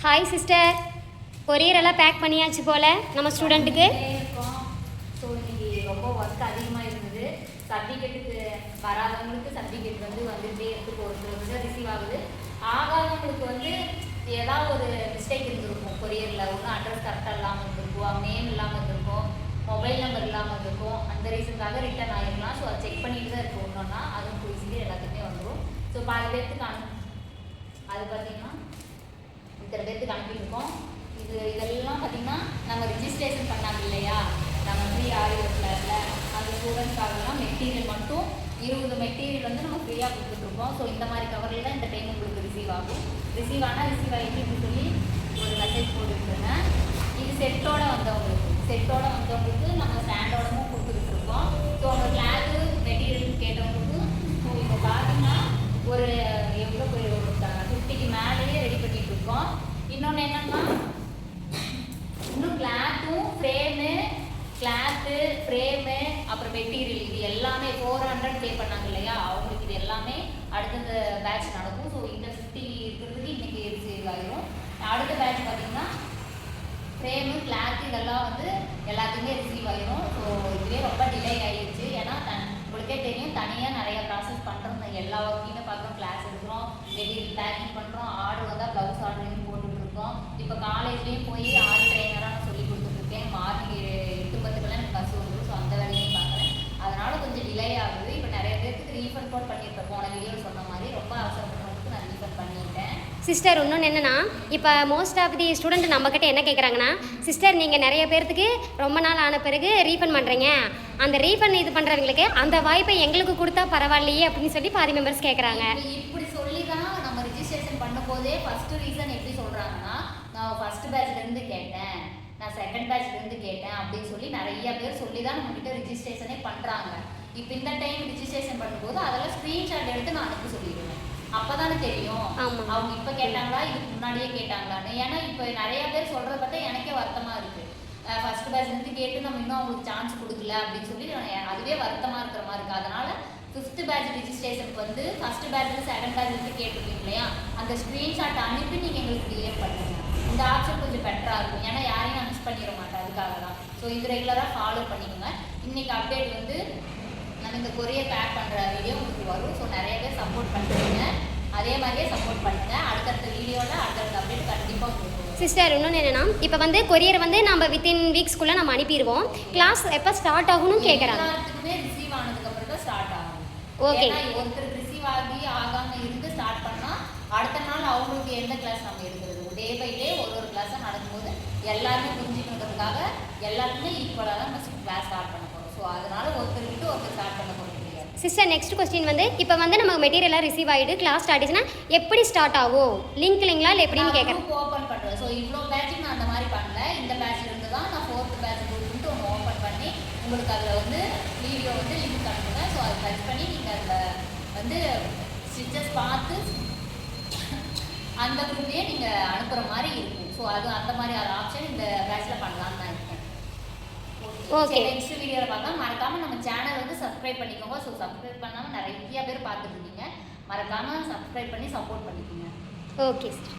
Hi sister, courier எல்லாம் back பண்ணியாச்சு போல் நம்ம ஸ்டூடெண்ட்டுக்கு. ஸோ இன்னைக்கு ரொம்ப ஒர்க் அதிகமாக இருந்தது. சர்டிஃபிகேட்டுக்கு வராதவங்களுக்கு சர்டிஃபிகேட் வந்துகிட்டே இருக்குது, ஒரு ரிசீவ் ஆகுது. ஆகாதவங்களுக்கு ஏதாவது ஒரு மிஸ்டேக் இருந்திருக்கும். கொரியரில் ஒன்றும் அட்ரஸ் கரெக்டாக இல்லாமல் இருந்திருக்கும், நேம் இல்லாமல் இருந்திருக்கும், மொபைல் நம்பர் இல்லாமல் இருந்திருக்கும். அந்த ரீசனுக்காக ரிட்டர்ன் ஆகிடலாம். ஸோ அதை செக் பண்ணிட்டு தான் இருக்கும். ஒன்றா அதுவும் போயிட்டு எல்லாத்துக்குமே வந்துடும். ஸோ பாதி பேர்த்துக்கு அது பார்த்திங்கன்னா இத்தனை பேர்த்துக்கு அனுப்பியிருக்கோம். இதெல்லாம் பார்த்திங்கன்னா நம்ம ரிஜிஸ்ட்ரேஷன் பண்ணாங்க இல்லையா, நம்ம ஃப்ரீ கிளாஸில் அந்த ஸ்டூடெண்ட்ஸ்க்காகலாம் மெட்டீரியல் மட்டும் 20 மெட்டீரியல் நம்ம ஃப்ரீயாக கொடுத்துட்ருக்கோம். ஸோ இந்த மாதிரி கவரில் தான் இந்த டைம் உங்களுக்கு ரிசீவ் ஆகும். ரிசீவ் ஆனால் ரிசீவ் ஆகிட்டு சொல்லி ஒரு மெசேஜ் போட்டுருக்குங்க. இது செட்டோடு வந்தவங்களுக்கு நம்ம ஸ்டாண்டோடமும் கொடுத்துட்ருக்கோம். ஸோ அவங்க கிளாஸு மெட்டீரியல் கேட்டவங்களுக்கு ஸோ இப்போ பார்த்தீங்கன்னா ஒரு எவ்வளோ பேர் 50க்கு மேலேயே ரெடி பண்ணிகிட்டு இருக்கோம். இன்னொன்று என்னென்னா, இன்னும் ஃப்ரேமு அப்புறம் மெட்டீரியல் இது எல்லாமே 400 பே பண்ணாங்க இல்லையா, அவங்களுக்கு இது எல்லாமே அடுத்தந்த பேட்ச் நடக்கும். ஸோ இந்த 50 இருக்கிறதுக்கு இன்றைக்கி ரிசீவ் ஆகிரும். அடுத்த பேட்ச் பார்த்திங்கன்னா ஃப்ரேமு கிளாத்து இதெல்லாம் எல்லாத்துக்குமே ரிசீவ் ஆகிரும். ஸோ இதுவே ரொம்ப டிலே ஆகிடுச்சு. ஏன்னா உங்களுக்கே தெரியும், தனியாக நிறையா ப்ராசஸ் பண்ணுறோம். எல்லா ஒர்க்கையுமே பார்க்குறோம், கிளாஸ் எடுக்கிறோம், மெட்டீரியல் பேக்கிங் பண்ணுறோம், ஆர்டர் வந்தால் ப்ளவுஸ் ஆர்டரையும் போட்டுட்ருக்கோம். இப்போ காலேஜ்லேயும் போய் ஆர்ட் ட்ரைனராக நான் சொல்லி கொடுத்துட்ருக்கேன். மார்னிங் 8:10க்கெல்லாம் எனக்கு பஸ் வந்துடும். ஸோ அந்த வேலையும் பார்க்குறேன். அதனால் கொஞ்சம் டிலே ஆகுது. இப்போ நிறைய பேருக்கு ரீஃபண்ட் போட் பண்ணியிருக்கேன். போன வீடியோவில் சொன்ன மாதிரி ரொம்ப அவசரப்படுறதுக்கு நான் ரீஃபண்ட் பண்ணிட்டேன். சிஸ்டர், இன்னொன்று என்னென்னா, இப்போ மோஸ்ட் ஆஃப் தி ஸ்டூடெண்ட் நம்மக்கிட்ட என்ன கேட்குறாங்கன்னா, சிஸ்டர் நீங்கள் நிறைய பேர்த்துக்கு ரொம்ப நாள் ஆன பிறகு ரீஃபண்ட் பண்ணுறீங்க, அந்த ரீஃபண்ட் இது பண்ணுறவங்களுக்கு அந்த வாய்ப்பை எங்களுக்கு கொடுத்தா பரவாயில்லையே அப்படின்னு சொல்லி பாதி மெம்பர்ஸ் கேட்குறாங்க. இப்படி சொல்லி தான் நம்ம ரிஜிஸ்ட்ரேஷன் பண்ணும்போதே ஃபஸ்ட்டு ரீசன் எப்படி சொல்கிறாங்கன்னா, நான் ஃபஸ்ட் பேட்ச்லேருந்து கேட்டேன், நான் செகண்ட் பேட்ச்லேருந்து கேட்டேன் அப்படின்னு சொல்லி நிறைய பேர் சொல்லி தான் நம்மக்கிட்ட ரிஜிஸ்ட்ரேஷனே பண்ணுறாங்க. இப்போ இந்த டைம் ரிஜிஸ்ட்ரேஷன் பண்ணும்போது அதெல்லாம் ஸ்க்ரீன்ஷாட் எடுத்து நான் அனுப்பி சொல்லிடுவேன். அப்போதானே தெரியும் அவங்க இப்போ கேட்டாங்களா இதுக்கு முன்னாடியே கேட்டாங்களான்னு. ஏன்னா இப்போ நிறைய பேர் சொல்கிறத பார்த்தா எனக்கே வருத்தமாக இருக்குது. ஃபஸ்ட் பேட்ச்லேருந்து கேட்டு நம்ம இன்னும் அவங்களுக்கு சான்ஸ் கொடுக்கல அப்படின்னு சொல்லி அதுவே வருத்தமாக இருக்கிற மாதிரி இருக்குது. அதனால் 5th பேட்ச் ரிஜிஸ்ட்ரேஷனுக்கு ஃபஸ்ட் பேட்ச்ல செகண்ட் பேட்ச்லேருந்து கேட்டிருக்கீங்க இல்லையா, அந்த ஸ்க்ரீன்ஷாட் அனுப்பி நீங்கள் எங்களுக்கு டிஎம் பண்ணுங்க. இந்த ஆப்ஷன் கொஞ்சம் பெட்டராக இருக்கும். ஏன்னா யாரையும் நான் மிஸ் பண்ணிட மாட்டேன், அதுக்காக தான். ஸோ இது ரெகுலராக ஃபாலோ பண்ணிக்கோங்க. இன்றைக்கி அப்டேட் நம்ம இந்த கொரியர் பேக் பண்ணுற வீடியோ உங்களுக்கு வரும். ஸோ நிறைய பேர் சப்போர்ட் பண்ணுறீங்க, அதே மாதிரியே சப்போர்ட் பண்ணுங்கள். அடுத்தடுத்த வீடியோவில் அடுத்தடுத்த அப்டேட் கண்டிப்பாக உங்களுக்கு வரும். சிஸ்டர், இன்னொன்று என்னென்னா, இப்போ கொரியர் நம்ம வித்தின் வீக்ஸ்க்குள்ளே நம்ம அனுப்பிடுவோம். கிளாஸ் எப்போ ஸ்டார்ட் ஆகணும்னு கேட்குறாங்க. எல்லாத்துக்குமே ரிசீவ் ஆனதுக்கப்புறம் தான் ஸ்டார்ட் ஆகும். ஓகே, ஒருத்தருக்கு ரிசீவ் ஆகாமல் இருந்து ஸ்டார்ட் பண்ணால் அடுத்த நாள் அவங்களுக்கு எந்த கிளாஸ் நம்ம எடுக்கிறது, டே பை டே ஒரு கிளாஸாக நடக்கும்போது எல்லாருமே புரிஞ்சுக்கணுங்கிறதுக்காக எல்லாருமே ஈக்குவலாக தான் நம்ம கிளாஸ் ஸ்டார்ட் பண்ண போகிறோம். ஸோ அதனால் ஒருத்தர் விட்டு ஒருத்தர் ஸ்டார்ட் பண்ண போகிறோம். சிஸ்டர், நெக்ஸ்ட் கொஸ்டின் இப்போ நமக்கு மெட்டீரியலாக ரிசீவ் ஆகிட்டு கிளாஸ் ஸ்டார்ட் ஆச்சுன்னா எப்படி ஸ்டார்ட் ஆகும், லிங்க் இல்லைங்களா இல்லை எப்படின்னு கேட்குறேன். ஓப்பன் பண்ணுறேன். ஸோ இவ்வளோ பேட்சுக்கு நான் அந்த மாதிரி பண்ணல. இந்த பேட்ச்ல இருந்து தான் நான் 4th பேட்ச் கொடுத்துட்டு ஒன்று ஓப்பன் பண்ணி உங்களுக்கு அதில் வீடியோ லிங்க் அனுப்புவேன். ஸோ அதை டச் பண்ணி நீங்கள் அதில் ஸ்டிச்சஸ் பார்த்து அந்த குரூப்லேயே நீங்கள் அனுப்புகிற மாதிரி இருக்கும். ஸோ அது அந்த மாதிரி ஆப்ஷன் இந்த பேட்சில் பண்ணலான்னு தான் இருக்கேன். ஓகே, நெக்ஸ்ட் வீடியோவில் பார்க்கலாம். மறக்காமல் நம்ம சேனல் சப்ஸ்கிரைப் பண்ணிக்கோங்க. ஸோ சப்ஸ்கிரைப் பண்ணாமல் நிறைய பேர் பார்த்துட்டு இருக்கீங்க. மறக்காமல் சப்ஸ்கிரைப் பண்ணி சப்போர்ட் பண்ணிக்கோங்க. Okay sir.